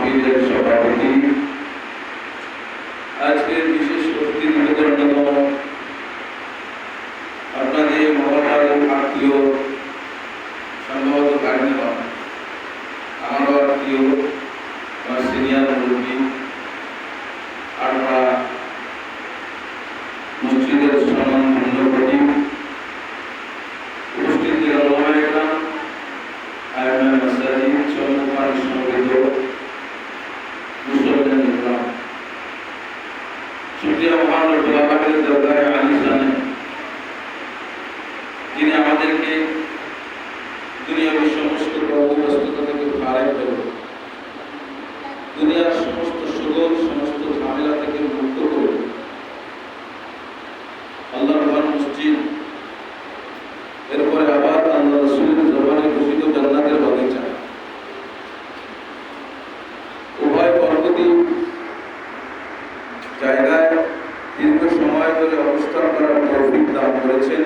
শিবিরের সভাপতি, আজকের বিশেষ অতিথিদের অন্যতম আপনাদের মহামার আত্মীয়, সম্ভবত গাড়ি নয়, আমারও আত্মীয়, আমার সিনিয়র মুরব্বী, আমরা মসজিদের সম্মানধন্য খতিব, উপস্থিত ওলামায়ে-কেরাম, আইম্মায়ে মাসাজিদ, সম্মান সমবেত মুসল্লিগণ, শুকরিয়া মহান রব্বুল আলামিনের দরবারে আলিশানে যিনি আমাদেরকে দুনিয়ার সমস্ত কর্মব্যস্ততা থেকে ফারেক করে দুনিয়ার সমস্ত সুযোগ, সমস্ত ঝামেলা থেকে মুক্ত করে আল্লাহর ঘর মসজিদ, এরপরে আবার আল্লাহ রাসূলের জবানে ঘোষিত জান্নাতের বাগিচা, উভয় বরকতি জায়গায় দীর্ঘ সময় ধরে অবস্থান করার তৌফিক দান করেছেন।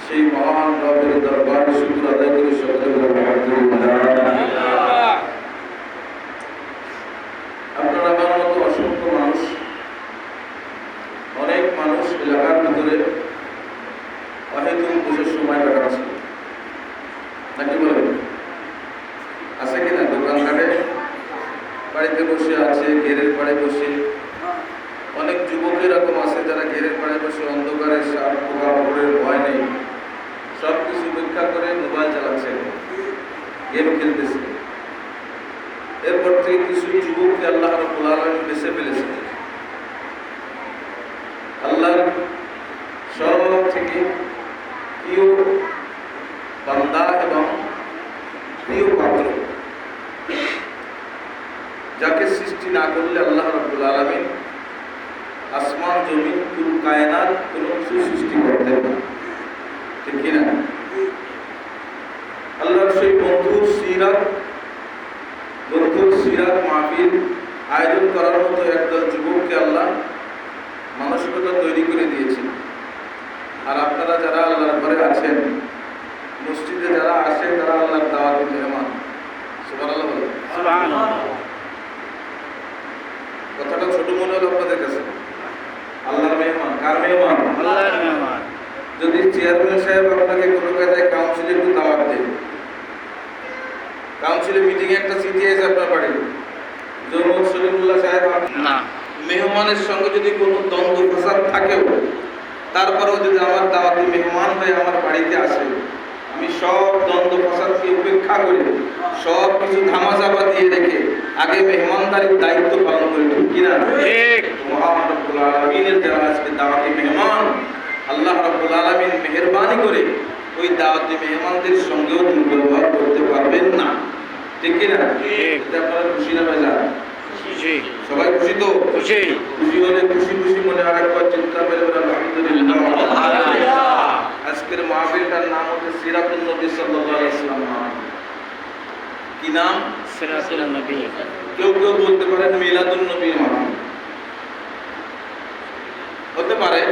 সেই মহান রবের দরবারে শুকর আদায় করে সকলে আলহামদুলিল্লাহ। আপনারা আমার মতো অসংখ্য মানুষ, অনেক মানুষ এলাকার ভিতরে অহেতুক বসে সময় কাটাচ্ছে, নাকি বলেন? আছে কিনা? দোকানঘাটে বাড়িতে বসে আছে, ঘেরের পাড়ে বসে। অনেক যুবক এরকম আছে যারা ঘেরের পাড়ে বসে অন্ধকারে সাপ পোকামাকড়ের ভয় নেই, সব কিছু উপেক্ষা করে মোবাইল চালাচ্ছে, গেম খেলতেছে। এরপর থেকে কিছু যুবককে আল্লাহ রাব্বুল আলামিন বেছে ফেলেছে। আল্লাহর সব থেকে প্রিয় বান্দা এবং প্রিয় পাত্র, যাকে সৃষ্টি না করলে আল্লাহ রাব্বুল আলামিন আসমান জমিন কুল কায়নাত কোনো কিছু সৃষ্টি করতেন না, ঠিক কিনা? আল্লাহর সেই বন্ধুর সিরাত মাহফিল আয়োজন করার মতো একদল যুবককে আল্লাহ মানসিকতা তৈরি করে দিয়েছেন। আর আপনারা যারা আল্লাহর ঘরে আছেন, মসজিদে যারা আসে, তারা আল্লাহর দাওয়াতের মেহমান। সুবহানাল্লাহ বলেন। সুবহানাল্লাহ। কথাটা ছোট মনে হলো আপনাদের কাছে? আল্লাহর মেহমান। কার মেহমান? আল্লাহর মেহমান। যদি চেয়ারম্যান সাহেব আপনাকে কোনো কায়দায় কাউন্সিলে একটু দাওয়াত দেন, কাউন্সিলে মিটিং এ একটা চিঠি এসে আপনার বাড়ি, জনমত সলিমুল্লাহ সাহেব না, মেহমানের সঙ্গে যদি কোনো দ্বন্দ্ব ফাসাদ থাকেও, তারপরেও যদি আমার দাওয়াতি মেহমান হয়ে আমার বাড়িতে আসে, আমি সব দ্বন্দ্ব ফাসাদকে উপেক্ষা করে সব কিছু ধামাচাপা দিয়ে রেখে আগে মেহমানদারির দায়িত্ব পালন করি, ঠিক কিনা? ঠিক। মহান রব্বুল আলামিনের যারা আজকে দাওয়াতি মেহমান, আল্লাহ রাব্বুল আলামিন মেহেরবানি করে ওই দাওয়াতি মেহমানদের সঙ্গেও দুর্ব্যবহার করতে পারবেন না, ঠিক কিনা? ঠিক। আপনারা খুশি না ভাইজান? খুশি। সবাই খুশি তো? খুশি। খুশি হলে খুশি খুশি মনে আরেকবার চিন্তা করে আলহামদুলিল্লাহ। আজকের মাহফিলটার নাম হচ্ছে সিরাতুন নবী সাল্লাল্লাহু আলাইহি ওয়াসাল্লাম। কি নাম? সিরাতুন নবী। কেউ কেউ বলতে পারেন মিলাদুন নবী মাহফিল হতে পারে,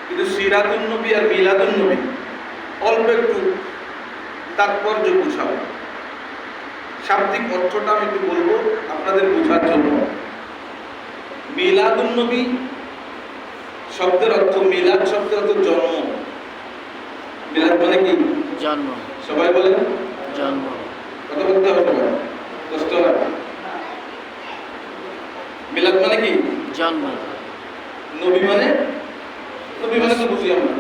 কিন্তু সিরাতুন নবী আর মিলাদুন নবী অল্প একটু তাৎপর্য বুঝাবো। শাব্দিক অর্থটা আমি একটু বলবো আপনাদের বোঝার জন্য। মিলাদুন নবী শব্দের অর্থ, মিলাদ শব্দের অর্থ জন্ম। মিলাদ মানে কি? জন্ম। সবাই বলেন জন্ম। কথা বলতে হবে সবাই, কষ্ট হয়। মিলাদ মানে কি? জন্ম। নবী মানে? নবী মানে তো বুঝি আমরা।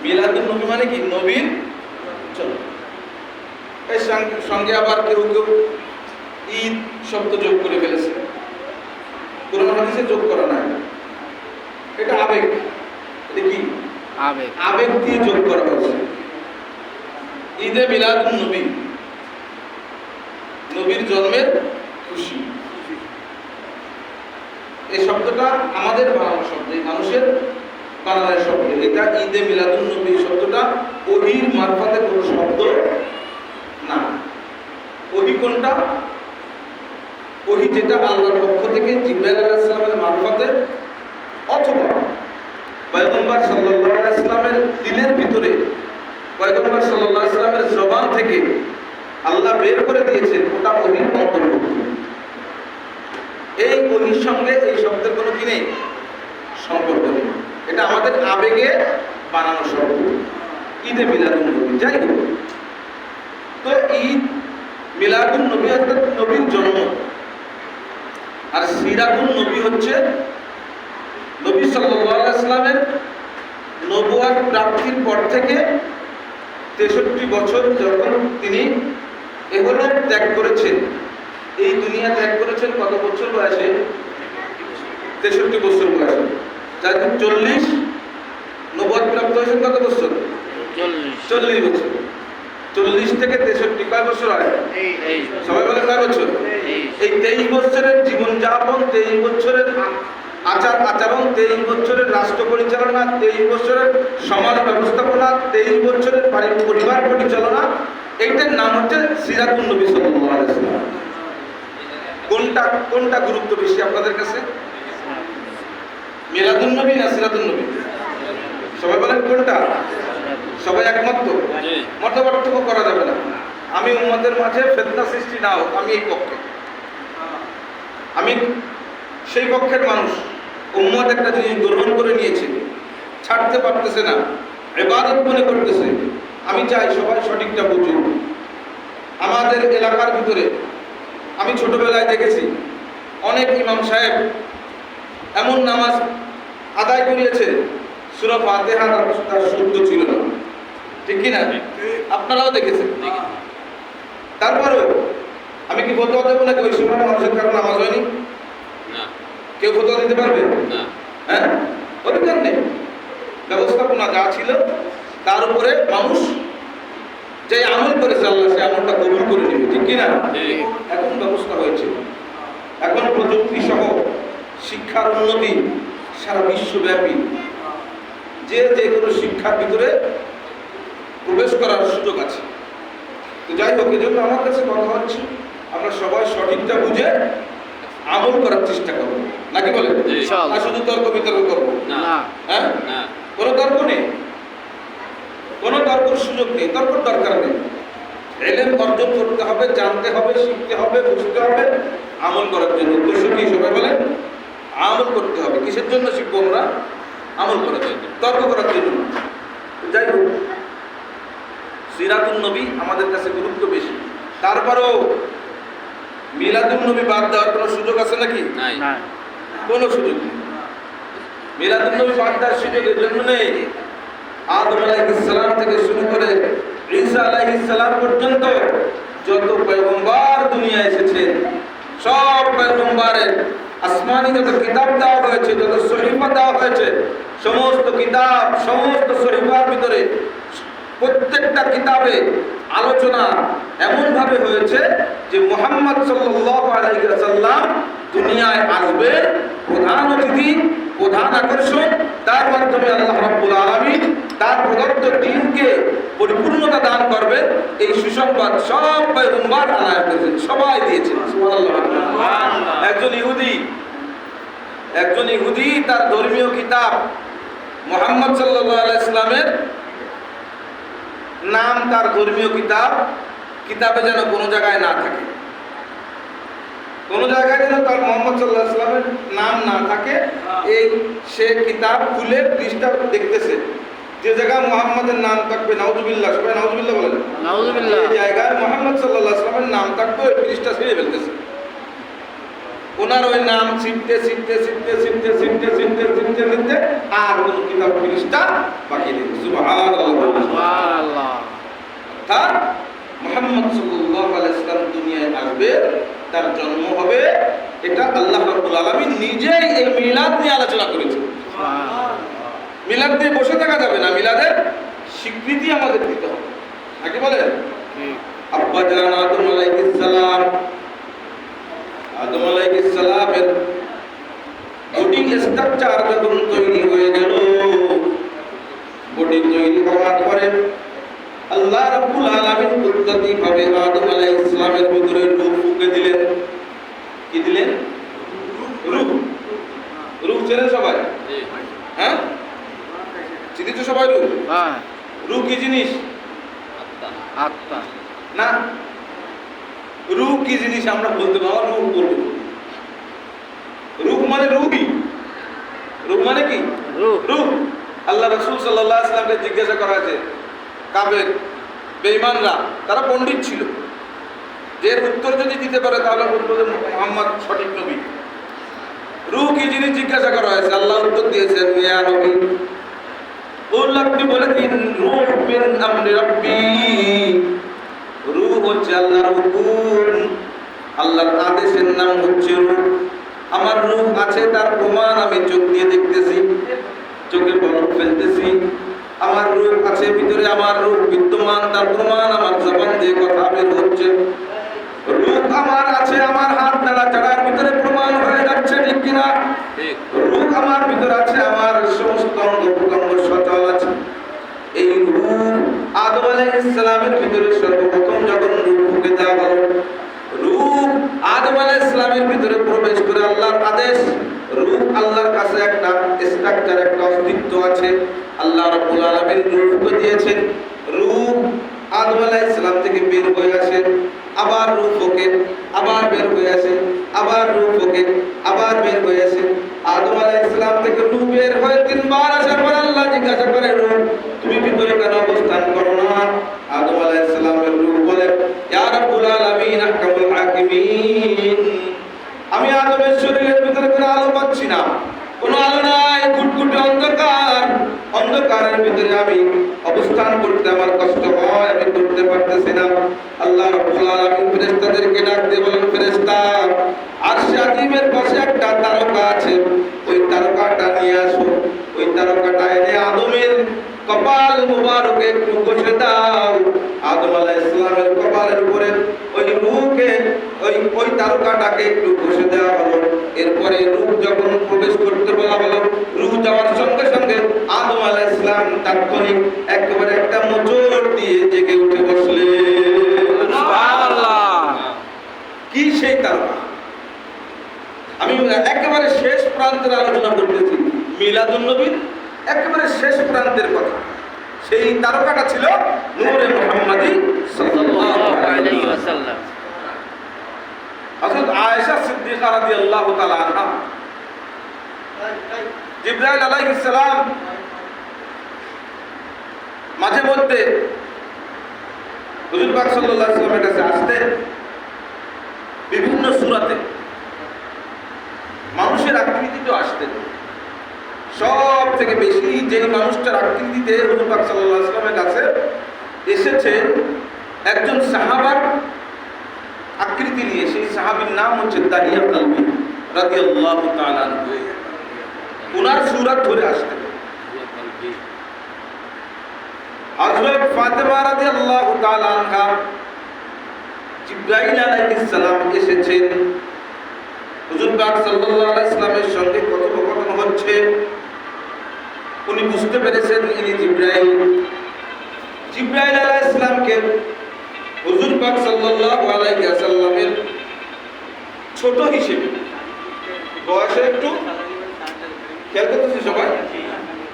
মিলাদুন নবী মানে কি? নবীর জন্ম। এর সঙ্গে আবার কেউ কেউ ঈদ শব্দ যোগ করে ফেলেছে, কোরআন হাদিসে যোগ করা নাই। এটা আবেগ। এটা কি? আবেগ। আবেগ দিয়ে যোগ করা হয়েছে। ঈদে মিলাদুন নবী, নবীর জন্মের খুশি। এই শব্দটা আমাদের বানানো শব্দ, এই মানুষের বানানোর শব্দ। এটা ঈদে মিলাদুন নবী শব্দটা ওহীর মারফতে কোনো শব্দ না। ওহী কোনটা? ওহী যেটা আল্লাহর পক্ষ থেকে জিবরাইল আলাইহিস সালামের মারফতে অথবা পয়গম্বর সাল্লাল্লাহু আলাইহি ওয়াসাল্লামের দিলের ভিতরে পয়গম্বর সাল্লাল্লাহু আলাইহি ওয়াসাল্লামের জবান থেকে আল্লাহ বের করে দিয়েছেন ওটা ওহির অন্তর্ভুক্ত। এই ওহির সঙ্গে এই শব্দের কোনো কি নেই, সম্পর্ক নেই। এটা আমাদের আবেগে বানানো শব্দ। ঈদে মিলাদুন নবী, যাই হোক, তো ঈদ মিলাদুন নবী অর্থাৎ নবীর জন্ম, আর সিরাতুন নবী হচ্ছে নবী সাল্লাল্লাহু আলাইহি ওয়াসাল্লামের নবুয়ত প্রাপ্তির পর থেকে 63 বছর যখন তিনি এহলোক ত্যাগ করেছেন, এই দুনিয়া ত্যাগ করেছেন কত বছর বয়সে? 63 বছর বয়সে। যার 40, নবুয়ত প্রাপ্ত হয়েছেন কত বছর? 40 বছর। 40 থেকে 63 কয় বছর হয়? সবাই বলে কয় বছর? এই 23 বছরের জীবনযাপন, 23 বছরের আচার আচরণ, 23 বছরের রাষ্ট্র পরিচালনা, 23 বছরের সমাজ ব্যবস্থাপনা, 23 বছরের পরিবার পরিচালনা, এইটার নাম হচ্ছে সিরাতুন নবী সাল্লাল্লাহু আলাইহি ওয়াসাল্লাম। কোনটা গুরুত্ব বেশি আপনাদের কাছে? মিলাদুন নবী না সিরাতুন নবী? সবাই বলেন কোনটা? সবাই একমত তো? মতপার্থক্য করা যাবে না। আমি উম্মতের মাঝে ফিতনা সৃষ্টি না হোক, আমি এই পক্ষে, আমি সেই পক্ষের মানুষ। উম্মত একটা জিনিস গ্রহণ করে নিয়েছে, ছাড়তে পারতেছে না, ইবাদত মনে করতেছে। আমি চাই সবাই সঠিকটা বুঝুক। আমাদের এলাকার ভিতরে আমি ছোটবেলায় দেখেছি অনেক ইমাম সাহেব এমন নামাজ আদায় করিয়েছেন সূরা ফাতিহা তার শুদ্ধ ছিল না, ঠিক কি না? আপনারাও দেখেছেন। তারপরেও আমি কি ফতোয়া দেবো নাকি ওই সময় মানুষের কারণে নামাজ হয়নি? কেউ ফতোয়া দিতে পারবে? হ্যাঁ, অধিকার নেই। ব্যবস্থাপনা যা ছিল তার উপরে মানুষ যে আমল করেছে আল্লাহ সে আমলটা কবুল করে নেবে, ঠিক কিনা? এখন ব্যবস্থা হয়েছে, এখন প্রযুক্তি সহ শিক্ষার উন্নতি সারা বিশ্বব্যাপী, যে কোনো শিক্ষার ভিতরে প্রবেশ করার সুযোগ আছে। তো যাই হোক, এই জন্য আমার কাছে কথা হচ্ছে আমরা সবাই সঠিকটা বুঝে আমল করার চেষ্টা করবো, নাকি বলে? আর শুধু তর্ক বিতর্ক করবো না, হ্যাঁ, কোনো তর্ক নেই, কোনো তর্কের সুযোগ নেই, তর্কের দরকার নেই। ইলম অর্জন করতে হবে, জানতে হবে, শিখতে হবে, বুঝতে হবে, আমল করার জন্য। উদ্দেশ্য কি? সবাই বলেন আমল করতে হবে। কিসের জন্য শিখবো আমরা? আমল করার জন্য, তর্ক করার জন্য। যাই হোক, সিরাতুন নবী আমাদের কাছে গুরুত্ব বেশি। তারপরেও মিলাদুন নবী বাদ দেওয়ার কোনো সুযোগ আছে নাকি? কোনো সুযোগ নেই। মিলাদুন নবী বাদ দেওয়ার সুযোগ এর জন্য নেই। আদম আলাইহিস সালাম থেকে শুরু করে ঈসা আলাইহিস সালাম পর্যন্ত যত পয়গম্বর দুনিয়ায় এসেছেন, সব পয়গম্বরের আসমানি যত কিতাব দেওয়া হয়েছে, যত সহিফা দেওয়া হয়েছে, সমস্ত কিতাব, সমস্ত সহিফার ভিতরে প্রত্যেকটা কিতাবে আলোচনা এমনভাবে হয়েছে যে মুহাম্মদ সাল্লাল্লাহু আলাইহি ওয়াসাল্লাম দুনিয়ায় আসবে প্রধান অতিথি, প্রধান আকর্ষণ। তার মাধ্যমে আল্লাহ রাব্বুল আলামিন তার প্রদত্ত দ্বীনকে পরিপূর্ণতা দান করবে, এই সুসংবাদ সব পয়গম্বর আনায় করেছেন, সবাই দিয়েছেন। সুবহানাল্লাহ। একজন ইহুদি তার ধর্মীয় কিতাব মুহাম্মদ সাল্লাল্লাহু আলাইহি ওয়াসাল্লামের নাম, তার ধর্মীয় কিতাবে যেন কোনো জায়গায় না থাকে, কোনো জায়গায় যেন তার মুহাম্মদ সাল্লাল্লাহু আলাইহি ওয়াসাল্লামের নাম না থাকে। এই সে কিতাব খুলে পৃষ্ঠা দেখতেছে, যে জায়গায় মুহাম্মাদের নাম থাকবে, নাউযুবিল্লাহ, সবাই নাউযুবিল্লাহ বলেন, নাউযুবিল্লাহ, এই জায়গায় মুহাম্মদ সাল্লাল্লাহু আলাইহি ওয়াসাল্লামের নাম থাকবে, ওই পৃষ্ঠা ছিঁড়ে ফেলতেছে। ওনার ওই নাম ছিঁড়তে আর কোন কিতাব পৃষ্ঠা বাকি নেই। সুবহানাল্লাহ। অর্থাৎ মুহাম্মদ সাল্লাল্লাহু আলাইহি ওয়াসাল্লাম দুনিয়ায় আসবে, তার জন্ম হবে, এটা আল্লাহ রাব্বুল আলামিন নিজেই এই মিলাদ নিয়ে আলোচনা করেছেন। মিলাদ দিয়ে বসে থাকা যাবে না, মিলাদের স্বীকৃতি আমাদের দিতে হবে, নাকি বলেন? আব্বা জান আদম আলাইহিস সালাম, আদম আলাইহিস সালামের বডি স্ট্রাকচার যখন তৈরি হয়ে গেল, বডি তৈরি হওয়ার পরে আল্লাহ রাব্বুল আলামিন কুদরতিভাবে আদম আলাইহিস সালামের ভিতরে রূহ ফুঁকে দিলেন। কি দিলেন? রূহ। রূহ চেনেন সবাই? হ্যাঁ, চিনি তো সবাই রূহ? হ্যাঁ। রূহ কি জিনিস? আত্মা। আত্মা না, রূহ কি জিনিস আমরা বলতে পারবো, আমার মুখ বলবো। রূহ মানে রূহই, রূহ মানে কি রূহ। আল্লাহ রাসূল সাল্লাল্লাহু আলাইহি ওয়াসাল্লামকে জিজ্ঞাসা করা হয়েছে, কাফের বেঈমানরা তারা পণ্ডিত ছিল, যে এর উত্তর যদি দিতে পারে তাহলে বলবো যে মুহাম্মদ সঠিক নবী। রূহ কি জিনিস জিজ্ঞাসা করা হয়েছে, আল্লাহ উত্তর দিয়েছেন, ইয়া নবী বলল আপনি বলে দিন রূহ মিন আমরি রাব্বি, রূহ হচ্ছে আল্লাহর হুকুম, আল্লাহর আদেশের নাম হচ্ছে রূহ। আমার রূহ আছে তার প্রমাণ আমি চোখ দিয়ে দেখতেছি, চোখে পলক ফেলতেছি। আমার রূহ আছে ভিতরে, আমার রূহ বিদ্যমান, তার প্রমাণ আমার জবান দিয়ে কথা বের হচ্ছে। রূহ আমার আছে, আমার হাত নাড়াচাড়ার ভিতরে প্রমাণ হয়ে যাচ্ছে, ঠিক কিনা? রূহ আমার ভিতরে আছে, আমার সমস্ত অঙ্গ প্রত্যঙ্গ সচল আছে। এই রূহ আদম আলাইহিস সালামের ভিতরে সর্বপ্রথম যখন রূহ ফুঁকে দেওয়া হলো, রূহ আদম আলাইহিস সালামের ভিতরে প্রবেশ করে আল্লাহর আদেশ। রূহ আল্লাহর কাছে একটা স্ট্রাকচার, একটা অস্তিত্ব আছে। আল্লাহ রাব্বুল আলামিন রূহকে দিয়েছেন। রূহ আদম আলাইহিস সালাম থেকে বের হয়ে আসে, আবার রূহ ওকে, আবার বের হয়ে আসে, আবার রূহ ওকে, আবার বের হয়ে আসে। আদম আলাইহিস সালাম থেকে রূহ বের হয়ে তিনবার আসার পর আল্লাহ জিজ্ঞাসা করে, রূহ তুমি ভিতরে কেন অবস্থান করো না? আদম আলাইহিস সালামের রূহ বলে, ইয়া রাব্বুল আলামিন আহকামুল হাকিমিন, আমি আদমের শরীরের ভিতরে কোনো আলো পাচ্ছি না, কোনো আলো নাই, গুটগুটে অন্ধকার, অন্ধকারের ভিতরে আমি অবস্থান করতে আমার কষ্ট হয়, আমি করতে পারতেছি না। আল্লাহ রাব্বুল আলামিন ফেরেশতাদেরকে ডাক দিয়ে বলেন, ফেরেশতা আরশে আজিমের পাশে একটা তারকা আছে, ওই তারকাটা নিয়ে আসো। ওই তারকাটা এনে আদমের কপাল মুবারকে একটু ঘষে দাও। আদম আলাইহিস সালামের কপালের উপরে ওই রূহকে, ওই তারকাটাকে একটু ঘষে দেওয়া হলো। এরপরে রূহ যখন প্রবেশ করতে বলা হলো, রূহ যাওয়ার সঙ্গে সঙ্গে আদম আলাইহিস সালাম তাৎক্ষণিক একেবারে একটা মোচড় দিয়ে জেগে উঠে বসলেন। সুবহানাল্লাহ! কি সেই তারকা? আমি একেবারে শেষ প্রান্তের আলোচনা করতেছি, মিলাদুন নবীর একেবারে শেষ প্রান্তের কথা। সেই তারকাটা ছিল নূরে মুহাম্মাদি সাল্লাল্লাহু আলাইহি ওয়াসাল্লাম। হযরত আয়েশা সিদ্দিকা রাদিয়াল্লাহু তাআলা আনহা, জিবরাইল আলাইহিস সালাম মাঝে মধ্যে হুজুর পাক সাল্লাল্লাহু আলাইহি ওয়াসাল্লামের কাছে আসতেন। বিভিন্ন সূরাতে মানুষের আকৃতিতে আসতেন। সব থেকে বেশি যে মানুষটার আকৃতিতে হুজুর পাক সাল্লাল্লাহু আলাইহি ওয়াসাল্লামের কাছে এসেছে একজন সাহাবার আকৃতি নিয়ে, সেই সাহাবীর নাম হচ্ছে দাহিয়া কালবি রাদিয়াল্লাহু তাআলা আনহু। ওনার সূরত ধরে আসতেন। হযরত ফাতেমা রাদিয়াল্লাহু তাআলা আনহা, জিবরাইল আলাইহিস সালাম এসেছেন, হুজুর পাক সাল্লাল্লাহু আলাইহি ওয়াসাল্লামের সঙ্গে কথোপকথন হচ্ছে। উনি বুঝতে পেরেছেন ইনি জিবরাইল। জিবরাইল আলাইহিস সালামকে হুজুর পাক সাল্লাল্লাহু আলাইহি ওয়াসাল্লামের ছোট হিসেবে, বয়সে একটু খেয়াল করতেছি সবাই,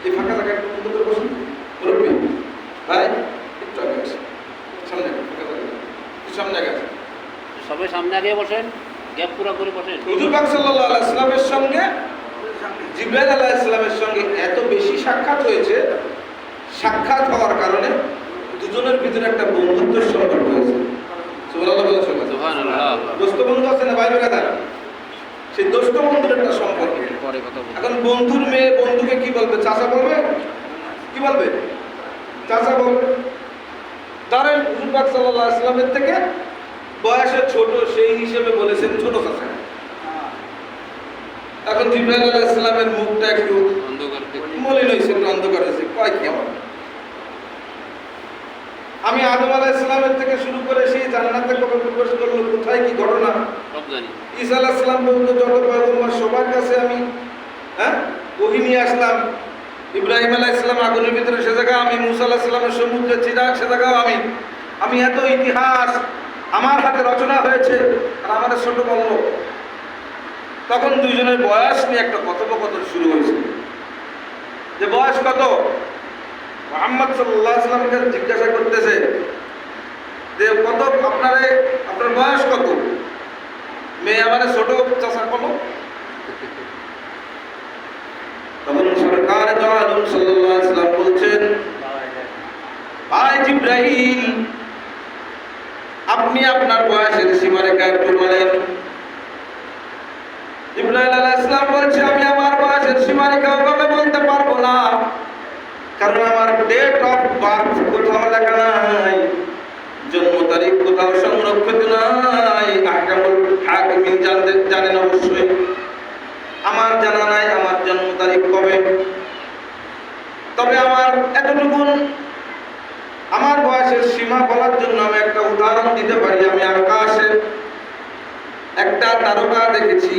এই ফাঁকা জায়গা একটু বন্ধ করে বসুন। মুরব্বি ভাই একটু আগে আসেন, সামনে ফাঁকা জায়গা, সামনে আগে আসেন, সবাই সামনে আগে বসেন, গ্যাপ পুরো করে বসেন। হুজুর পাক সাল্লাল্লাহু আলাইহি ওয়াসাল্লামের সঙ্গে জিবরাইল আলাইহিস সালামের সঙ্গে এত বেশি সাক্ষাৎ হয়েছে, সাক্ষাৎ হওয়ার কারণে দুজনের ভিতরে একটা বন্ধুত্বের সম্পর্ক হয়েছে। সুবহানাল্লাহ বলেন সবাই। সুবহানাল্লাহ। দোস্ত বন্ধু আছে না ভাই ব্রাদার? সেই দোস্ত বন্ধুর একটা সম্পর্ক। পরে কথা বলবো। এখন বন্ধুর মেয়ে বন্ধুকে কি বলবে? চাচা বলবে? কি বলবে? চাচা বলবে। ধরেন হুজুর পাক সাল্লাল্লাহু আলাইহি ওয়াসাল্লামের থেকে বয়সে ছোট, সেই হিসেবে বলেছেন ছোট চাচা। এখন জিবরাইল আলাইহিস সালামের মুখটা একটু অন্ধকার মলিন হয়েছে, একটু অন্ধকার হয়েছে। কয় কি আমার? আমি আদম আলাইহিস সালামের থেকে শুরু করে সেই জান্নাতে কবে প্রবেশ করলো, কোথায় কি ঘটনা সব জানি। ঈসা আলাইহিস সালাম পর্যন্ত যত পয়গম্বর সবার কাছে আমি ওহী নিয়ে আসলাম। ইব্রাহিম আলাইহিস সালাম আগুনের ভিতরে, সে জায়গা আমি। মুসা আলাইহিস সালামের সমুদ্রে চিরাগ, সে জায়গাও আমি এত ইতিহাস আমার হাতে রচনা হয়েছে, আর আমাদের ছোট বলল। তখন দুইজনের বয়স নিয়ে একটা কথোপকথন শুরু হয়েছে, যে বয়স কত? মুহাম্মদ সাল্লাল্লাহু আলাইহি ওয়াসাল্লামকে জিজ্ঞাসা করতেছে যে কত আপনার বয়স কত? মেয়ে আমার ছোট চাষা কত? তখন সরকার দো আলম সাল্লাল্লাহু আলাইহি ওয়াসাল্লাম বলছেন, ভাই জিবরাইল, আপনি আপনার বয়সের সীমারেখা একটু বলেন। জিবরাইল আলাইহিস সালাম বলছে, আমি আমার বয়সের সীমারেখা ওভাবে বলতে পারবো না, কারণ আমার ডেট অফ বার্থ কোথাও লেখা নাই, জন্ম তারিখ কোথাও সংরক্ষিত নাই। আহকামুল হাকিমিন জানেন অবশ্যই, আমার জানা নাই আমার জন্ম তারিখ কবে। তবে আমার এতটুকুন আমার বয়সের সীমা বলার জন্য আমি একটা উদাহরণ দিতে পারি। আমি আকাশে একটা তারকা দেখেছি,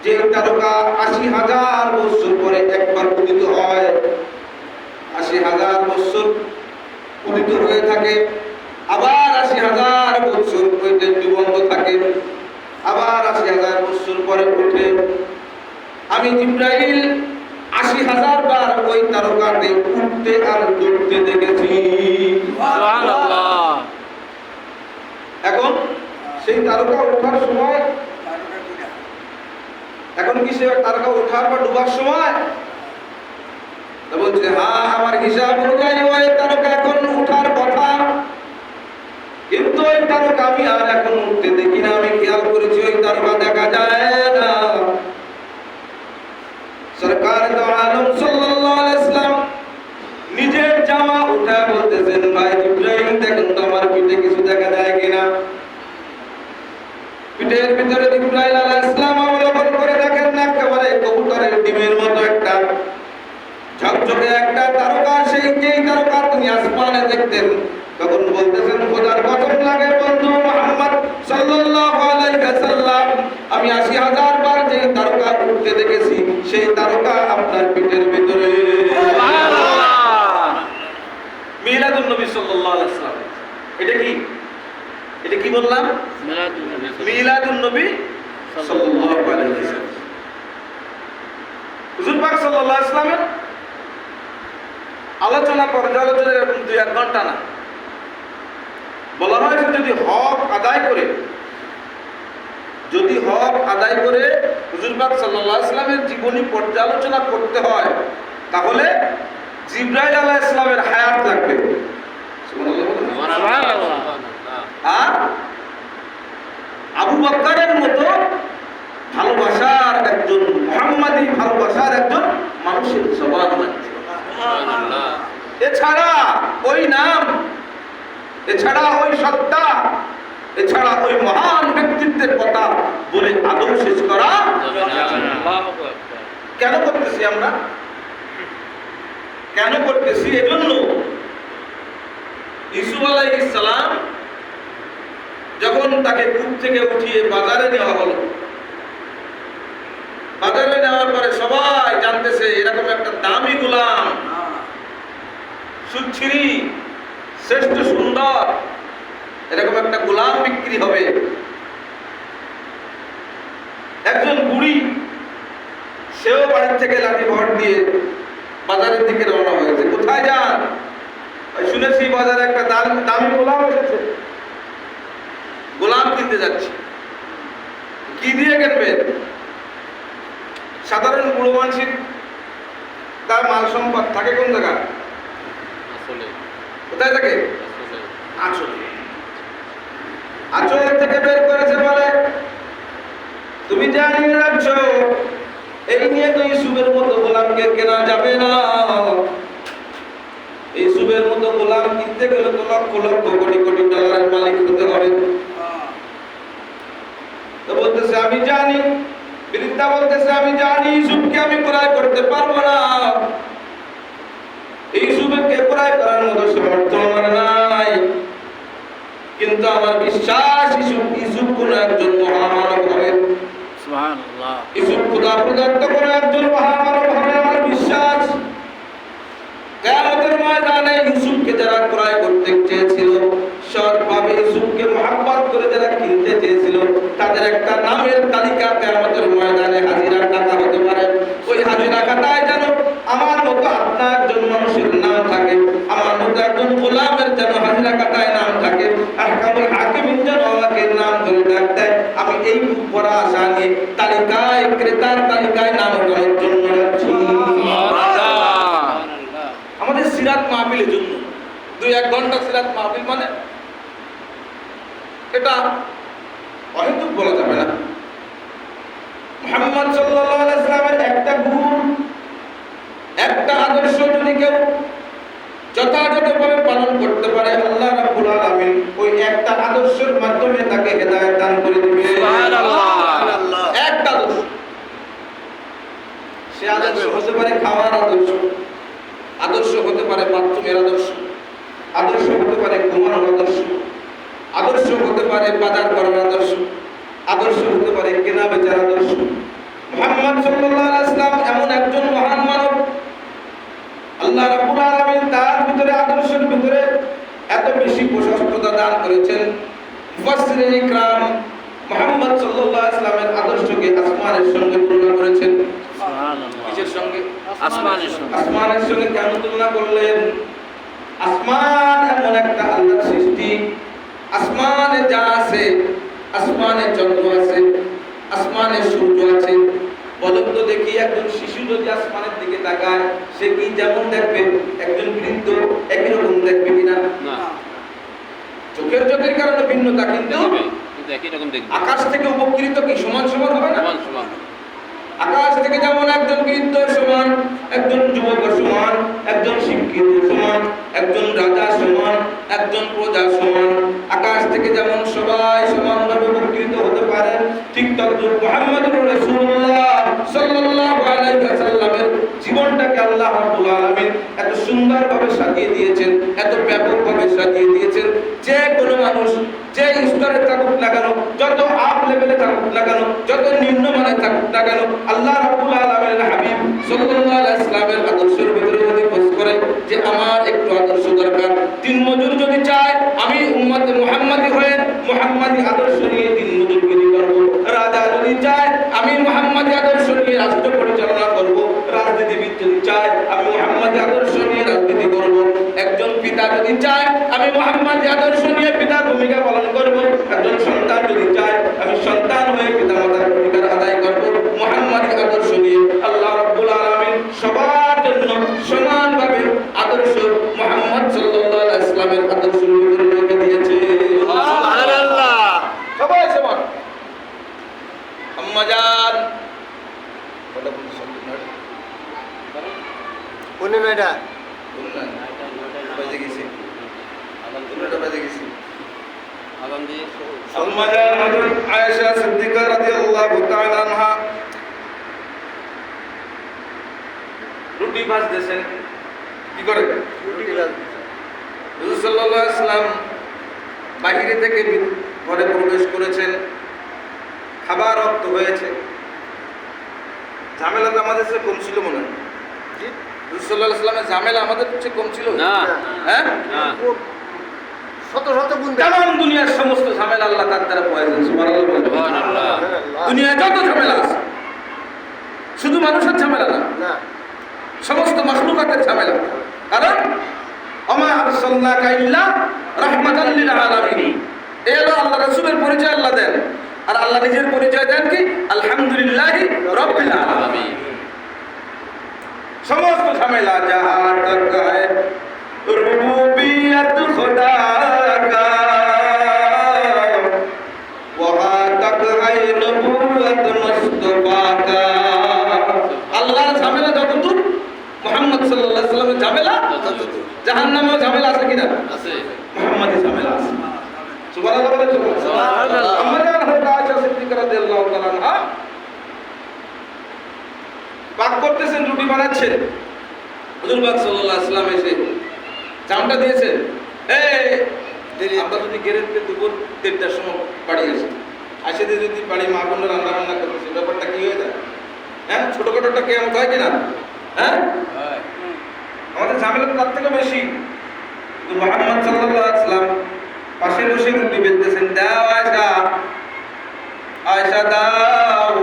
যে তারকা ৮০,০০০ বছর পরে একবার উদিত হয়। ৮০,০০০ বছর উদিত হয়ে থাকে, আবার ৮০,০০০ বছর ওইটা জীবন্ত থাকে, আবার ৮০,০০০ বছর পরে উঠে। আমি জিবরাইল ৮০,০০০ বার ওই তারকাতে উঠতে আর ডুবতে দেখেছি। সুবহানাল্লাহ। এখন সেই তারকা ওঠার সময়, এখন কি সে তারকা ওঠার বা ডুবার সময়? বলছে হ্যাঁ, আমার হিসাব অনুযায়ী ওই তারকা এখন উঠার কথা, কিন্তু ওই তারকা আমি আর এখন উঠতে দেখি না। আমি খেয়াল করেছি ওই তারকা দেখা যায় না। সরকার দো আলম সাল্লাল্লাহু আলাইহি ওয়াসাল্লাম নিজের জামা উঠা বলতেছেন, ভাই জিবরাইল, দেখুন তো আমার পিঠে কিছু দেখা যায় কিনা। পিঠের ভিতরে জিবরাইল আলাইহিস সালাম অবলোকন করে দেখেন না, একেবারে কবুতরের ডিমের মতো একটা ঝকঝকে একটা তারকা। যেই তারকা তুমি আসমানে দেখতেন, তখন বলতেছেন, খোদার কসম লাগে বন্ধু মুহাম্মদ সাল্লাল্লাহু আলাইহি ওয়াসাল্লাম, আমি ৮০,০০০ বার যেই তারকা উঠতে দেখেছি, সেই তারকা আপনার পিঠের ভিতরে। মিলাদুন নবী সাল্লাল্লাহু আলাইহি ওয়াসাল্লাম। এটা কি বললাম? মিলাদুন নবী সাল্লাল্লাহু আলাইহি ওয়াসাল্লাম। হুজুর পাক সাল্লাল্লাহু আলাইহি ওয়াসাল্লামের আলোচনা পর্যালোচনা এরকম ২-১ ঘন্টা না। বলা হয় যদি হক আদায় করে হুজুর পাক সাল্লাল্লাহু আলাইহি ওয়াসাল্লামের জীবনী পর্যালোচনা করতে হয়, তাহলে জিবরাইল আলাইহিস সালামের হায়াত লাগবে। সুবহানাল্লাহ। আর আবু বকরের মতো ভালোবাসার একজন, মুহাম্মাদি ভালোবাসার একজন মানুষের জবান লাগবে। সুবহানাল্লাহ। এছাড়া ওই নাম, এছাড়া ওই সত্তা, এছাড়া ওই মহান ব্যক্তিত্বের কথা বলে আদৌ শেষ করা কেন করতেছি আমরা? কেন করতেছি? এজন্য ইউসুফ আলাইহিস সালাম যখন তাকে কূপ থেকে উঠিয়ে বাজারে নেওয়া হলো, বাজারে নেওয়ার পরে সবাই জানতেছে এরকম একটা দামি গোলাম, সুচ্ছিরি, শ্রেষ্ঠ সুন্দর, এরকম একটা গোলাম বিক্রি হবে। একজন বুড়ি, সেও বাড়ি থেকে লাঠি ভর দিয়ে বাজারের দিকে রওনা হয়েছে। কোথায় যান? শুনেছি বাজারে একটা দামি গোলাম এসেছে, গোলাম কিনতে যাচ্ছি। কি দিয়ে কিনবেন? সাধারণ বুড়ো মানুষের তার মাল সম্পদ থাকে কোন জায়গায়? কোথায় থাকে? আঁচল থেকে বের করেছে, বলে তুমি যা নিয়ে যাচ্ছ এই নিয়ে তো ইউসুফের মতো গোলামকে কেনা যাবে না। ইউসুফের মতো গোলাম কিনতে গেলে তো লক্ষ লক্ষ কোটি কোটি ডলারের মালিক হতে হবে। তো বলতেছে আমি জানি, বৃদ্ধা বলতেছে আমি জানি ইউসুফকে আমি ক্রয় করতে পারবো না, ইউসুফকে ক্রয় করার মতো সামর্থ্য আমার নাই, কিন্তু আমার বিশ্বাস ইউসুফ কোন একজন মহামানব হবে। সুবহানাল্লাহ। ইউসুফ খোদা প্রদত্ত কোন একজন মহামানব হবে আমার বিশ্বাস। কিয়ামতের ময়দানে ইউসুফকে যারা ক্রয় করতে চেয়েছিল, সৎভাবে ইউসুফকে মহব্বত করে যারা কিনতে চেয়েছিল, তাদের একটা নামের তালিকা কিয়ামতের ময়দানে হাজিরা টাকা হতে পারে। ওই হাজিরা খাতায় যেন আমার মতো আপনার একজন মানুষের নাম থাকে, আমার মতো একজন গোলামের যেন হাজিরা খাতায় নাম থাকে। মাহফিলের জন্য 2-1 ঘন্টা সিরাত মাহফিল মানে এটা অহেতুক বলা যাবে না। মুহাম্মদ সাল্লাল্লাহু আলাইহি ওয়াসাল্লামের একটা গুণ, একটা আদর্শ যদি কেউ যথাযথভাবে পালন করতে পারে, আল্লাহ রাব্বুল আলামিন ওই একটা আদর্শের মাধ্যমে তাকে হেদায়েত দান করে দিবেন। সুবহানাল্লাহ। একটা আদর্শ, সে আদর্শ হতে পারে খাওয়ার আদর্শ, আদর্শ হতে পারে বাথরুমের আদর্শ, আদর্শ হতে পারে ঘুমানোর আদর্শ, আদর্শ হতে পারে বাজার করার আদর্শ, আদর্শ হতে পারে কেনা বেচার আদর্শ। মুহাম্মদ সাল্লাল্লাহু আলাইহি ওয়াসাল্লাম এমন একজন মহান মানব, আল্লাহ রাব্বুল আলামিন তার ভিতরে আদর্শের ভিতরে এত বেশি প্রশস্ততা দান করেছেন। মুফাসসিরিন ইকরাম মুহাম্মদ সাল্লাল্লাহু আলাইহি ওয়াসাল্লামের আদর্শকে আসমানের সঙ্গে তুলনা করেছেন। সুবহানাল্লাহ। কিসের সঙ্গে? আসমানের সঙ্গে। আসমানের সঙ্গে কেন তুলনা করলেন? আসমান এমন একটা আল্লাহর সৃষ্টি, আসমানে যা আছে, আসমানে চন্দ্র আছে, আসমানে সূর্য আছে। বলেন তো দেখি, একজন শিশু যদি আসমানের দিকে তাকায় সে কি যেমন দেখবে? একজন বৃদ্ধ একই রকম দেখবে কিনা? না, চোখের জ্যোতির কারণে ভিন্নতা, কিন্তু একই রকম দেখবে। আকাশ থেকে উপকৃত কি সমান সমান হবে না? সমান সমান। আকাশ থেকে যেমন একজন বৃদ্ধ সমান, একজন যুবক সমান, একজন শিক্ষিত সমান, একজন রাজা সমান, একজন প্রজা সমান, আকাশ থেকে যেমন সবাই সমানভাবে উপকৃত হতে পারেন, ঠিক তদ্রূপ মুহাম্মদুর রাসূলুল্লাহ সাল্লাল্লাহু আলাইহি ওয়াসাল্লামের জীবনটাকে আল্লাহ রাব্বুল আলামিন এত সুন্দরভাবে সাজিয়ে দিয়েছেন, এত ব্যাপকভাবে সাজিয়ে দিয়েছেন, যে কোনো মানুষ যে স্তরে থাকুক না কেন, যত আপ লেভেলে থাকুক না কেন, যত নিম্ন মানে থাকুক না কেন, আল্লাহ রাব্বুল আলামিনের হাবিব সাল্লাল্লাহু আলাইহি ওয়াসাল্লামের আদর্শের ভিতরে যদি খোঁজ করে যে আমার একটু আদর্শ দরকার, দিন মজুর যদি চায় আমি উম্মতে মুহাম্মাদি হয়ে মুহাম্মাদি আদর্শ নিয়ে দিন মজুরগিরি করব, রাজা যদি চায় আমি মুহাম্মাদি আদর্শ নিয়ে রাষ্ট্র পরিচালনা করব, রাজনীতিবিদ যদি চায় আমি মুহাম্মাদি আদর্শ নিয়ে রাজনীতি করব, একজন পিতা যদি চায় আমি মুহাম্মাদি আদর্শ নিয়ে পিতার ভূমিকা পালন করব, একজন সন্তান যদি চায় আমি সন্তান হয়ে পিতামাতার ভূমিকা আদায় করব, মুহাম্মাদি আদর্শ নিয়ে আল্লাহ রাব্বুল আলামিন সবার জন্য সমানভাবে আদর্শ মুহাম্মদ সাল্লাল্লাহু আলাইহি ওয়াসাল্লামের আদর্শের ভিতরে রেখে দিয়েছে। সুবহানাল্লাহ। সবাই সমান। আম্মা জান কত বলছো? কোন মেয়েটা? বাজে গেছে, দুটোটা বাজে গেছে। আগাম দিয়ে আম্মা জান হযরত আয়েশা সিদ্দিকা রাদিয়াল্লাহু তাআলা আনহা রুটি ভাজতেছেন, কি করে? রুটি ভাজ। রাসূল সাল্লাল্লাহু আলাইহি ওয়াসাল্লাম বাহিরে থেকে ঘরে প্রবেশ করেছেন, খাবার রক্ত হয়েছে। ঝামেলা তো আমাদের চেয়ে কম ছিল মনে হয়। জি? রাসূল সাল্লাল্লাহু আলাইহি ওয়াসাল্লামের ঝামেলা আমাদের চেয়ে কম ছিল না, হ্যাঁ? না। শত শত গুণ বেশি। তামাম দুনিয়ার সমস্ত ঝামেলা আল্লাহ তার দ্বারা পয়েছেন। সুবহানাল্লাহ বলবেন। সুবহানাল্লাহ। দুনিয়ায় যত ঝামেলা আছে, শুধু মানুষের ঝামেলা না, না। সমস্ত মাখলুকাতের ঝামেলা। কারণ ওমা আরসালনাকা ইল্লা রাহমাতাল লিল আলামিন, এই হলো আল্লাহ রাসূলের পরিচয় আল্লাহ দেন, আর আল্লাহ নিজের পরিচয় দেন কি? আলহামদুলিল্লাহি রাব্বিল আলামিন। সমস্ত ঝামেলা জাহাঁ তক है रुबूबियत खुदा का, वहाँ तक है नबूवत मुस्तफा का। আল্লাহর ঝামেলা যতদূর, মুহাম্মদ সাল্লাল্লাহু আলাইহি ওয়াসাল্লামের ঝামেলা ততদূর। জাহান্নামেও ঝামেলা আছে কিনা? আছে। মুহাম্মাদি ঝামেলা আছে। সুবহানাল্লাহ বলেন। সুবহানাল্লাহ। আম্মা জান হযরত আয়েশা সিদ্দিকা রাদিয়াল্লাহু তাআলা আনহা পাক করতেছেন, রুটি বানাচ্ছেন। হুজুর পাক সাল্লাল্লাহু আলাইহি ওয়াসাল্লাম এসে জামটা দিয়েছেন, এই আমরা যদি গেরেতে দুপুর 3টার সময় বাড়ি আসি, আসে দিয়ে যদি বাড়ি মা বোনরা রান্না বান্না করতেছে, ব্যাপারটা কি হয়ে যায়? হ্যাঁ, ছোটখাটোটা কেমন হয় কিনা? হ্যাঁ, আমাদের ঝামেলা তার থেকে বেশি। কিন্তু মুহাম্মদ সাল্লাল্লাহু আলাইহি ওয়াসাল্লাম পাশে বসে রুটি বেলতেছেন, দাও আয়েশা, আয়েশা দাও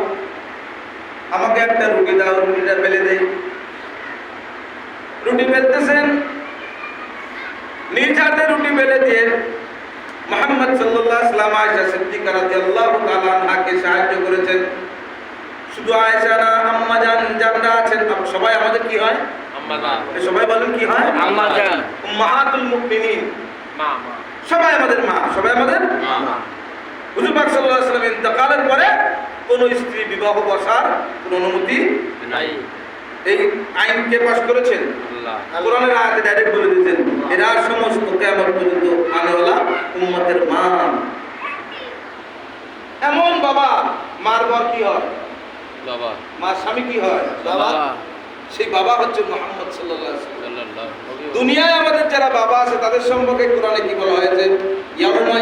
আমাকে একটা রুটি দাও, রুটিটা বেলে দেই। রুটি বেলতেছেন, নিজ হাতে রুটি বেলে দিয়ে মুহাম্মদ সাল্লাল্লাহু আলাইহি ওয়াসাল্লাম আয়েশা সিদ্দিকা রাদিয়াল্লাহু তাআলা আনহাকে সাহায্য করেছেন। শুধু আয়েশা না, আম্মা জান যারা আছেন সবাই আমাদের কি হয়? সবাই বলেন কি হয়? আম্মা জান। উম্মাহাতুল মুমিনিন, মা সবাই আমাদের মা, সবাই আমাদের মা। হুজুর পাক সাল্লাল্লাহু আলাইহি ওয়াসাল্লাম ইন্তেকালের পরে কোন স্ত্রী বিবাহ বসার কোন অনুমতি নাই। এই আইনকে পাশ করেছেন আল্লাহ কোরআনের আয়াতে ডাইরেক্ট বলে দিয়েছেন এরা সমস্ত কিয়ামত পর্যন্ত আনেওয়ালা উম্মতের মা। এমন বাবা, মার বর কি হয়? বাবা মার স্বামী কি হয়? বাবা সেই বাবা হচ্ছে মুহাম্মদ সাল্লাল্লাহু আলাইহি ওয়াসাল্লাম। সাল্লাল্লাহু দুনিয়ায় আমাদের যারা বাবা আছে তাদের সম্পর্কে কোরআনে কি বলা হয়েছে? ইয়াউমা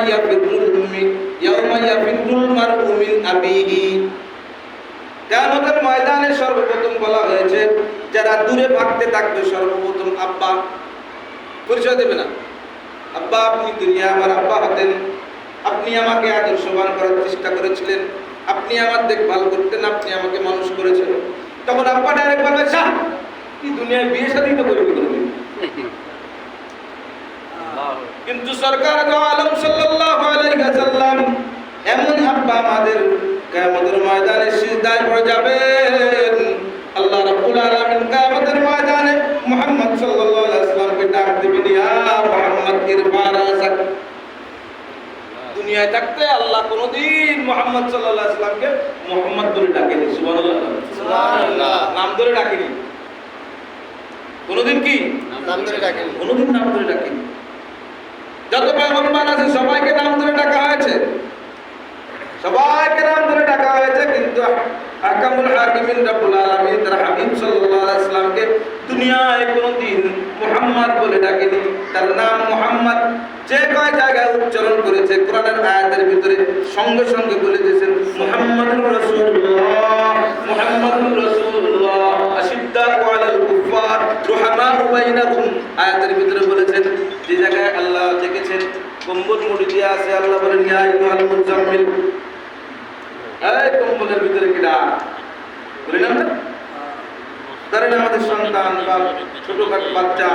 ইয়াফিরুল মারউ মিন আবিহি। কিয়ামতের ময়দানে সর্বপ্রথম বলা হয়েছে যারা দূরে ভাগতে থাকবে সর্বপ্রথম আব্বা পরিচয় দেবে না। আব্বা, আপনি দুনিয়া আমার আব্বা হতেন, আপনি আমাকে আদর্শবান করার চেষ্টা করেছিলেন, আপনি আমার দেখভাল করতেন, আপনি আমাকে মানুষ করেছেন। তখন আব্বা ডাইরেক্ট বলবে যা, কি দুনিয়ায় বিয়ে শাদী তো করবি করবি। কিন্তু সরকার আলম সাল্লাল্লাহু আলাইহি ওয়াসাল্লাম এমন আব্বা আমাদের কিয়ামতের ময়দানে সিজদায় পড়ে যাবেন। আল্লাহ রাব্বুল আলামিন কিয়ামতের ময়দানে মুহাম্মদ সাল্লাল্লাহু আলাইহি ওয়াসাল্লামকে ডাক দিবেন, ইয়া মুহাম্মদ ইরফা রাসাক। দুনিয়ায় থাকতে আল্লাহ কোনদিন মুহাম্মদ সাল্লাল্লাহু আলাইহি ওয়াসাল্লামকে মুহাম্মদ বলে ডাকেনি। সুবহানাল্লাহ, সুবহানাল্লাহ, নাম ধরে ডাকেনি কোনদিন। কি নাম ধরে ডাকেন? কোনদিন নাম ধরে ডাকেনি। যত পয়গম্বর আছে সবাইকে নাম ধরে ডাকা হয়েছে, সবাইকে নাম ধরে ডাকা হয়েছে, কিন্তু আহকামুল হাকিমিন রব্বুল আলামিন তার হাবিব সাল্লাল্লাহু আলাইহি ওয়াসাল্লামকে দুনিয়ায় কোনদিন মুহাম্মদ বলে ডাকেনি। তার নাম মুহাম্মদ যে কয় জায়গায় উচ্চারণ করেছে কোরআনের আয়াতের ভিতরে সঙ্গে সঙ্গে বলে দিয়েছেন মুহাম্মাদুর রাসূলুল্লাহ, মুহাম্মাদুর রাসূলুল্লাহ, আশিদ্দাউ আলাল কুফার রুহামাউ বাইনাহুম। আয়াতের ভিতরে বলেছেন যে জায়গায় আল্লাহ দেখেছেন কম্বল মুড়ি দিয়ে আছে, আল্লাহ বলেন ইয়া আইয়ুহাল মুজাম্মিল, এই কম্বলের ভিতরে কিডা বলি না? ধরেন আমাদের সন্তান বা ছোটখাটো বাচ্চা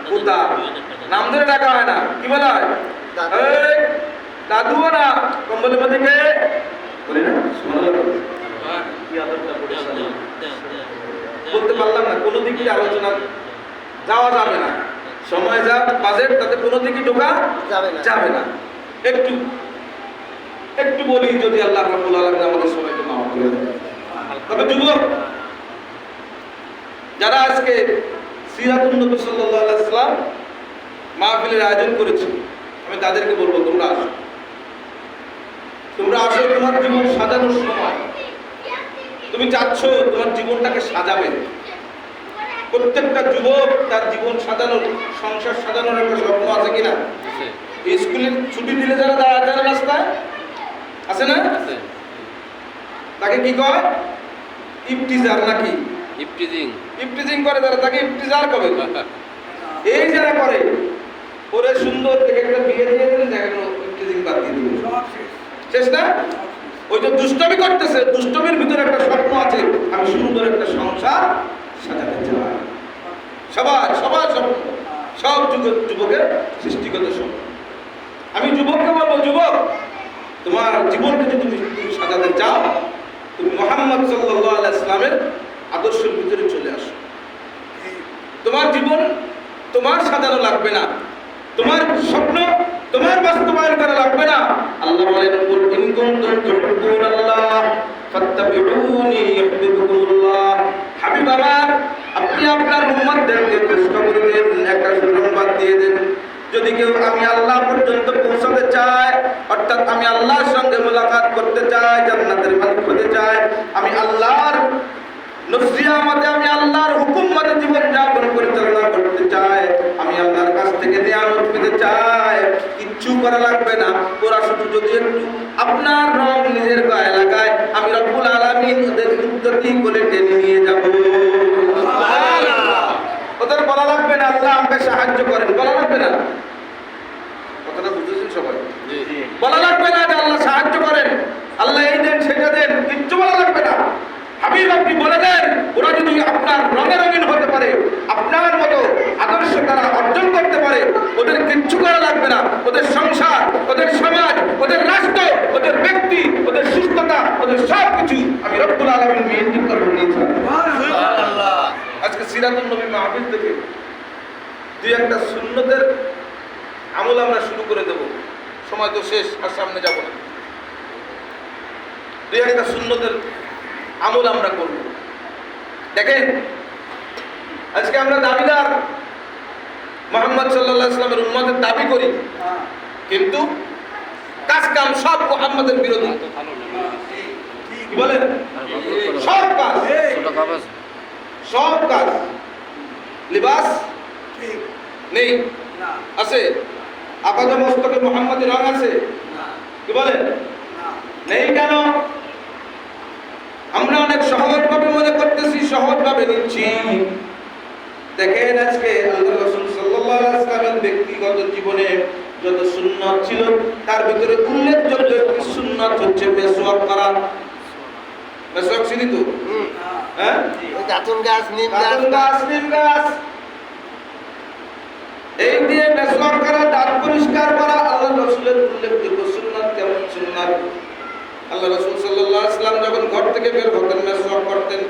পুতা, নাম ধরে ডাকা হয় না, কি বলা হয়? এই দাদুও না, কম্বলের মধ্যে কে বলি না? সুবহানাল্লাহ, কি আদরটা পড়েছে বলতে পারলাম না। কোনো দিকে আলোচনা যাওয়া যাবে না, সময় যা বাজেট তাতে কোনো দিকে ঢোকা যাবে না। একটু একটু বলি, যদি আল্লাহ রাব্বুল আলামিন আমাদের সবাইকে মাফ করে দেন। তবে যুবক যারা আজকে সিরাতুন নবী সাল্লাল্লাহু আলাইহি ওয়াসাল্লাম মাহফিলের আয়োজন করেছে, আমি তাদেরকে বলবো তোমরা আসো, তোমরা আসো। তোমার জীবন সাজানোর সময়, তুমি চাচ্ছ তোমার জীবনটাকে সাজাবে। প্রত্যেকটা যুবক তার জীবন সাজানোর, সংসার সাজানোর একটা স্বপ্ন আছে কিনা? স্কুলের ছুটি দিলে যারা দাঁড়ায় যারা রাস্তায় আছে না, তাকে কি কয়? ইফতিজার নাকি? ইফতিজিং করে তারা, তাকে ইফতিজার কবে? এই যারা করে ওরে সুন্দর থেকে একটা বিয়ে দিয়ে দিলেন, দেখেন ইফতিজিং বাদ দিয়ে দিবেন, শেষ না? ওই যে দুষ্টমি করতেছে, দুষ্টমির ভিতরে একটা স্বপ্ন আছে, আমি সুন্দর একটা সংসার সাজাতে চাই। সবার সবার স্বপ্ন, সব যুবকের সৃষ্টিগত স্বপ্ন। আমি যুবককে বলবো, যুবক তোমার জীবনকে যদি তুমি সাজাতে চাও, তুমি মুহাম্মদ সাল্লাল্লাহু আলাইহি ওয়াসাল্লামের আদর্শের ভিতরে চলে আসো। তোমার জীবন তোমার সাজানো লাগবে না, তোমার স্বপ্ন তোমার বাস্তবায়ন করা লাগবে না। আল্লাহ বলেন কুল ইন কুনতুম তুহিব্বুনাল্লাহ ফাত্তাবিউনি ইউহিব্বুকুমুল্লাহ। হাবিব আমার, আপনি আপনার উম্মতদেরকে কষ্ট করে দেন, একটা সুসংবাদ দিয়ে দেন, যদি কেউ আমি আল্লাহ পর্যন্ত পৌঁছাতে চায়, অর্থাৎ আমি আল্লাহর সঙ্গে মুলাকাত করতে চাই, জান্নাতের মালিক হতে চায়, আমি আল্লাহর নসিয়া মতে, আমি আল্লাহর হুকুম মতে জীবন যাপন পরিচালনা করতে চাই, আমি আল্লাহর কাছ থেকে নিয়ামত পেতে চাই, কিচ্ছু করা লাগবে না। ওরা শুধু যদি একটু আপনার রং নিজের গায়ে লাগায়, আমি রব্বুল আলামিন ওদের উন্নতি করে টেনে নিয়ে যাব। ওদের বলা লাগবে না আল্লাহ আমাকে সাহায্য করেন, বলা লাগবে না। কথাটা বুঝেছেন সবাই? বলা লাগবে না যে আল্লাহ সাহায্য করেন, আল্লাহ এই দেন সেটা দেন, কিচ্ছু বলা লাগবে না। হাবিব আপনি বলে দেন, ওরা যদি আপনার রঙে রঙিন হতে পারে, আপনার মতো আদর্শ তারা অর্জন করতে পারে, ওদের কিচ্ছু করা লাগবে না। ওদের সংসার, ওদের সমাজ, ওদের রাষ্ট্র, ওদের ব্যক্তি, ওদের সুস্থতা, ওদের সব কিছু আমি রব্বুল আলামিন নিয়ন্ত্রণ করব। আজকে সিরাতুন নবী মাহফিল থেকে দুই একটা সুন্নতের আমল আমরা শুরু করে দেব। সময় তো শেষ, আর সামনে যাব না। দুই একটা সুন্নতের আমল আমরা করব। দেখেন, আজকে আমরা দাবিদার, মুহাম্মদ সাল্লাল্লাহু আলাইহি ওয়াসাল্লামের উম্মতের দাবি করি, কিন্তু কাজ কাম সব মুহাম্মদের বিরোধী। কি বলেন? সব কাজ, সব কাজ। লিবাস নেই, আছে? আপাত মস্তকে মুহাম্মদের রং আছে? কি বলেন? নেই কেন? আমরা অনেক সহজভাবে মনে করতেছি, সহজভাবে নিচ্ছি। দেখেন, আজকে আল্লাহর রাসূল সাল্লাল্লাহু আলাইহি ওয়াসাল্লামের ব্যক্তিগত জীবনে যত সুন্নাত ছিল, তার ভিতরে উল্লেখযোগ্য একটি সুন্নাত হচ্ছে মেসওয়াক করা। মেসওয়াক চিনি তো? হ্যাঁ, ওই দাঁতন গাছ, নিম দাঁতন গাছ, নিম গাছ, এই দিয়ে মেসওয়াক করা, দাঁত পরিষ্কার করা আল্লাহর রাসূলের উল্লেখযোগ্য সুন্নাত। কেমন সুন্নাত? আল্লাহ রাসূল সাল্লাল্লাহু আলাইহি ওয়াসাল্লাম যখন ঘর থেকে বের হতেন মেসওয়াক করতেন,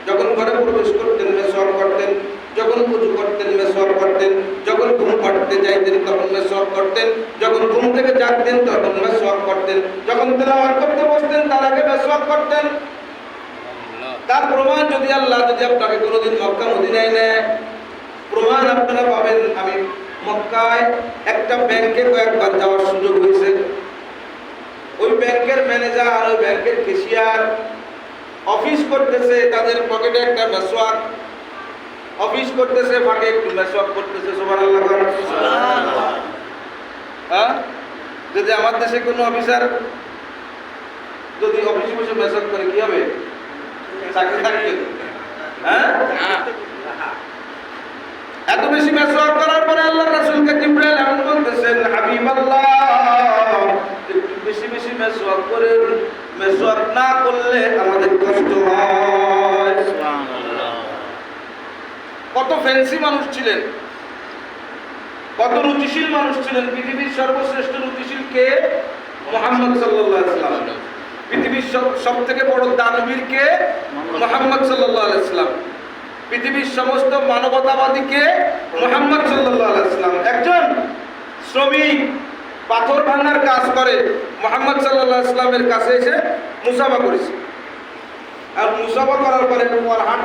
যখন ঘরে প্রবেশ করতেন মেসওয়াক করতেন, যখন ওযু করতেন মেসওয়াক করতেন, যখন ঘুম পাড়তে যাইতেন তখন মেসওয়াক করতেন, যখন ঘুম থেকে জাগতেন তখন মেসওয়াক করতেন, যখন তেলাওয়াত করতে বসতেন তার আগে মেসওয়াক করতেন। তার প্রমাণ যদি আপনাকে কোনোদিন মক্কা মদিনায় নেয়, প্রমাণ আপনারা পাবেন। আমি মক্কায় একটা ব্যাংকে কয়েকবার যাওয়ার সুযোগ হয়েছে। ওই ব্যাংকের ম্যানেজার আর ওই ব্যাংকের ক্যাশিয়ার অফিস করতেছে, তাদের পকেটে একটা মেসওয়াক, অফিস করতেছে, ফাঁকে একটু মেসওয়াক করতেছে। সুবহানাল্লাহ। হ্যাঁ, যদি আমার দেশে কোনো অফিসার যদি অফিসে বসে মেসওয়াক করে কি হবে? চাকরি থাকবে? হ্যাঁ, এত বেশি মেসওয়াক করার পরে আল্লাহর রাসূলকে জিবরাইল এমন বলতেছেন, হাবিবাল্লাহ, একটু বেশি বেশি মেসওয়াক করেন, মেসওয়াক না করলে আমাদের কষ্ট হয়। সুবহানাল্লাহ। কত ফ্যান্সি মানুষ ছিলেন, কত রুচিশীল মানুষ ছিলেন। পৃথিবীর সর্বশ্রেষ্ঠ রুচিশীল কে? মুহাম্মদ সাল্লাল্লাহু আলাইহি ওয়াসাল্লাম। পৃথিবীর সবথেকে বড় দানবীর কে? মুহাম্মদ সাল্লাল্লাহু আলাইহি ওয়াসাল্লাম। পৃথিবীর সমস্ত মানবতাবাদী কে? মুহাম্মদ সাল্লাল্লাহু আলাইহি ওয়াসাল্লাম। একজন শ্রমিক পাথর ভাঙার কাজ করে, মুহাম্মদ সাল্লাল্লাহু আলাইহি ওয়াসাল্লামের কাছে এসে মুসাফা করেছে, আর মুসাফা করার পরে হাত